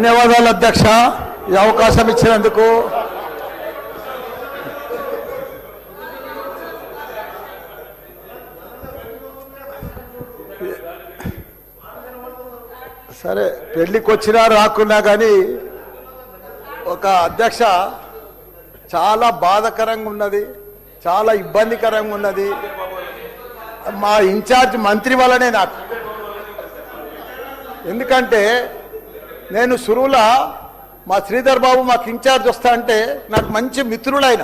ధన్యవాదాలు అధ్యక్ష, ఈ అవకాశం ఇచ్చినందుకు. సరే, పెళ్లికి వచ్చినా రాకున్నా కానీ ఒక అధ్యక్ష చాలా బాధాకరంగా ఉన్నది, చాలా ఇబ్బందికరంగా ఉన్నది. మా ఇన్ఛార్జ్ మంత్రి వల్లనే నాకు. ఎందుకంటే నేను సురువుల మా శ్రీధర్ బాబు మాకు ఇన్ఛార్జ్ వస్తా అంటే నాకు మంచి మిత్రుడు ఆయన.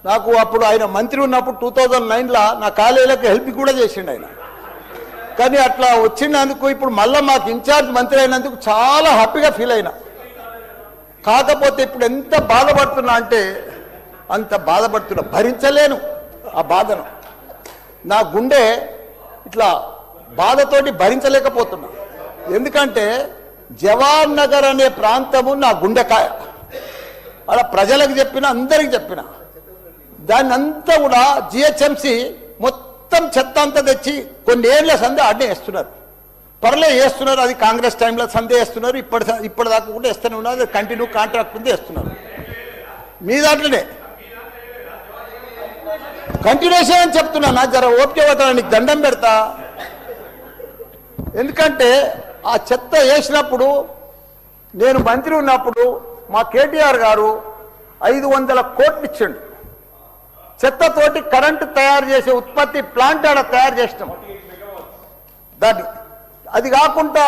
నాకు అప్పుడు ఆయన మంత్రి ఉన్నప్పుడు 2009లో నా కాలేజీలకు హెల్ప్ కూడా చేసిండు ఆయన. కానీ అట్లా వచ్చినందుకు ఇప్పుడు మళ్ళీ మాకు ఇన్ఛార్జ్ మంత్రి అయినందుకు చాలా హ్యాపీగా ఫీల్ అయినా. కాకపోతే ఇప్పుడు ఎంత బాధపడుతున్నా అంటే అంత బాధపడుతున్నా, భరించలేను ఆ బాధను. నా గుండె ఇట్లా బాధతోటి భరించలేకపోతున్నా. ఎందుకంటే జవహర్ నగర్ అనే ప్రాంతము నా గుండెకాయ. అలా ప్రజలకు చెప్పిన, అందరికి చెప్పిన, దాన్ని అంతా కూడా జిహెచ్ఎంసి మొత్తం చెత్త అంతా తెచ్చి కొన్ని ఏళ్ళ సందే అడ్డే వేస్తున్నారు. పర్లే వేస్తున్నారు, అది కాంగ్రెస్ టైంలో సందే వేస్తున్నారు, ఇప్పటిదాకా కూడా వేస్తూనే ఉన్నారు. అది కంటిన్యూ కాంట్రాక్ట్ ఉంది వేస్తున్నారు. మీ దాంట్లోనే కంటిన్యూషన్ అని చెప్తున్నా. నా జర ఓపిక పోతా, నీకు దండం పెడతా. ఎందుకంటే ఆ చెత్త వేసినప్పుడు నేను మంత్రి ఉన్నప్పుడు మా కేటీఆర్ గారు 500 కోట్లు ఇచ్చిండు. చెత్తతోటి కరెంటు తయారు చేసే ఉత్పత్తి ప్లాంట్ ఆడ తయారు చేసినాం దాన్ని. అది కాకుండా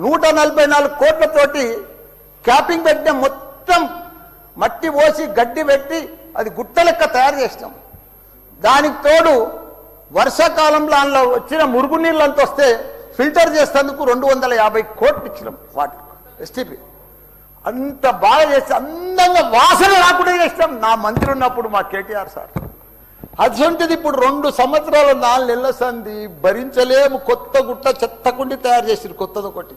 144 కోట్లతోటి క్యాపింగ్ పెట్టిన, మొత్తం మట్టి పోసి గడ్డి పెట్టి అది గుట్ట లెక్క తయారు చేసినాం. దానికి తోడు వర్షాకాలంలో అందులో వచ్చిన మురుగునీళ్ళంతా వస్తే ఫిల్టర్ చేసేందుకు 250 కోట్లు ఇచ్చినాం వాటి ఎస్టీపీ. అంత బాగా చేస్తే అందంగా వాసన రాకుండా చేసినాం నా మంత్రి ఉన్నప్పుడు మా కేటీఆర్ సార్. అటువంటిది ఇప్పుడు 2 సంవత్సరాలు 4 నెలల సంది భరించలేము. కొత్త గుట్ట చెత్తకుండి తయారు చేసిరు, కొత్తది ఒకటి.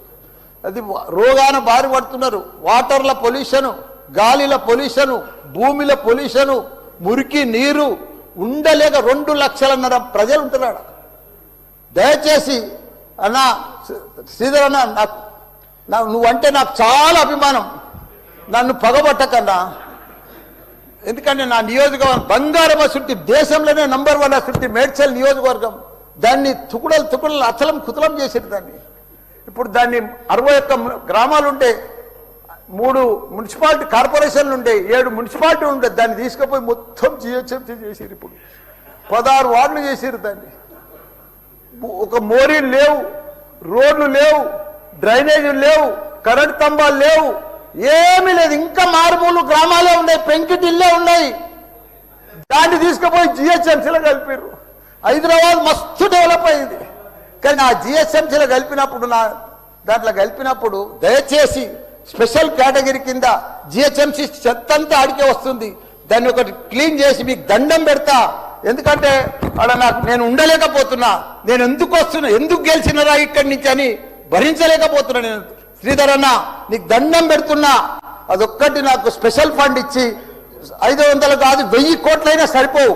అది రోగాన బారి పడుతున్నారు. వాటర్ల పొల్యూషను, గాలిల పొల్యూషను, భూమిల పొల్యూషను, మురికి నీరు ఉండలేక 2 లక్షలన్నర ప్రజలు ఉంటున్నాడు. దయచేసి అన్నా శ్రీధర్ అన్న, నువ్వంటే నాకు చాలా అభిమానం. నన్ను పగబట్టకన్నా. ఎందుకంటే నా నియోజకవర్గం బంగారం అసుంటి, దేశంలోనే నంబర్ 1 అసుంటి మేడ్చల్ నియోజకవర్గం. దాన్ని తుకుడలు అచలం కుతలం చేసేది దాన్ని. ఇప్పుడు దాన్ని 61 గ్రామాలు ఉండే, 3 మున్సిపాలిటీ కార్పొరేషన్లు ఉండే, 7 మున్సిపాలిటీ ఉండే. దాన్ని తీసుకుపోయి మొత్తం జిహెచ్ఎంసీ చేసిరు. ఇప్పుడు 16 వార్డులు చేసిరు దాన్ని. ఒక మోరీలు లేవు, రోడ్లు లేవు, డ్రైనేజీలు లేవు, కరెంట్ స్తంభాలు లేవు, ఏమీ లేదు. ఇంకా మారుమూలు గ్రామాలే ఉన్నాయి, పెంకిటిల్లే ఉన్నాయి. దాన్ని తీసుకుపోయి జిహెచ్ఎంసీలో కలిపారు. హైదరాబాద్ మస్తు డెవలప్ అయింది. కానీ ఆ జిహెచ్ఎంసీలో కలిపినప్పుడు, దాంట్లో కలిపినప్పుడు దయచేసి స్పెషల్ కేటగిరీ కింద జిహెచ్ఎంసీ చెత్తంతా ఆడికే వస్తుంది. దాన్ని ఒకటి క్లీన్ చేసి మీకు దండం పెడతా. ఎందుకంటే అక్కడ నేను ఉండలేకపోతున్నా. నేను ఎందుకు వస్తున్నా, ఎందుకు గెలిచినరా ఇక్కడి నుంచి అని భరించలేకపోతున్నా. నేను శ్రీధర్ అన్న నీకు దండం పెడుతున్నా. అదొక్కటి నాకు స్పెషల్ ఫండ్ ఇచ్చి 500 కాదు 1000 కోట్లైనా సరిపోవు.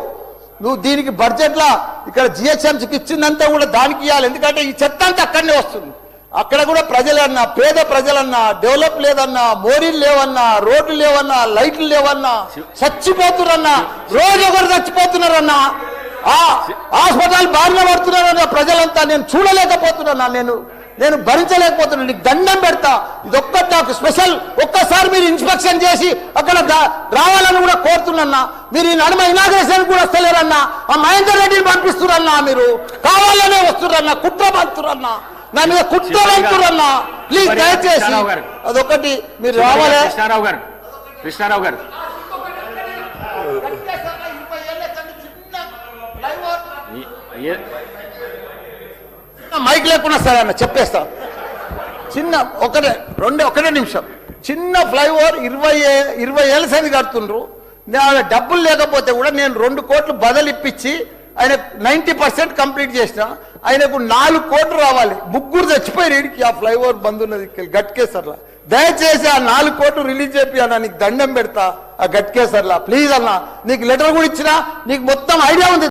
నువ్వు దీనికి బడ్జెట్లో ఇక్కడ జిహెచ్ఎంసీకి ఇచ్చిందంతా కూడా దానికి ఇవ్వాలి. ఎందుకంటే ఈ చెత్త అంతా అక్కడనే వస్తుంది. అక్కడ కూడా ప్రజలన్నా, పేద ప్రజలన్నా, డెవలప్ లేదన్నా, మోరీలు లేవన్నా, రోడ్లు లేవన్నా, లైట్లు లేవన్నా, చచ్చిపోతున్నారన్నా, రోజు ఒకరు చచ్చిపోతున్నారన్నా, హాస్పిటల్ బారిన పడుతున్నారన్నా ప్రజలంతా. నేను చూడలేకపోతున్నా, నేను భరించలేకపోతున్నా. నీకు దండం పెడతా. ఇదొక్కటి నాకు స్పెషల్. ఒక్కసారి మీరు ఇన్స్పెక్షన్ చేసి అక్కడ రావాలని కూడా కోరుతున్నా. మీరు ఈ నడుమ ఇనాగ్రేషన్ కూడా వస్తలేరన్నా. ఆ మహేందర్ రెడ్డిని పంపిస్తురన్నా. మీరు కావాలనే వస్తురన్నా, కుట్ర పంపుతురన్నా, నా మీద కుట్ర పంపుతురన్నా. ప్లీజ్ దయచేసి అదొకటి మీరు రావాలి. కృష్ణారావు గారు మైక్ లేకుండా సరే అన్న చెప్పేస్తా. చిన్న ఒకటే నిమిషం. చిన్న ఫ్లైఓవర్ 20 ఏళ్ళ సంది కడుతుండ్రు. డబ్బులు లేకపోతే కూడా నేను 2 కోట్లు బదులు ఇప్పించి ఆయన 90% కంప్లీట్ చేసిన. ఆయనకు 4 కోట్లు రావాలి. 3 చచ్చిపోయారు ఈడికి. ఆ ఫ్లైఓవర్ బంద్ ఉన్నది గట్కేసర్లా. దయచేసి ఆ 4 కోట్లు రిలీజ్ చేపి అన్న, నీకు దండం పెడతా. ఆ గట్కేసర్లా ప్లీజ్ అన్న. నీకు లెటర్ కూడా ఇచ్చినా, నీకు మొత్తం ఐడియా ఉంది.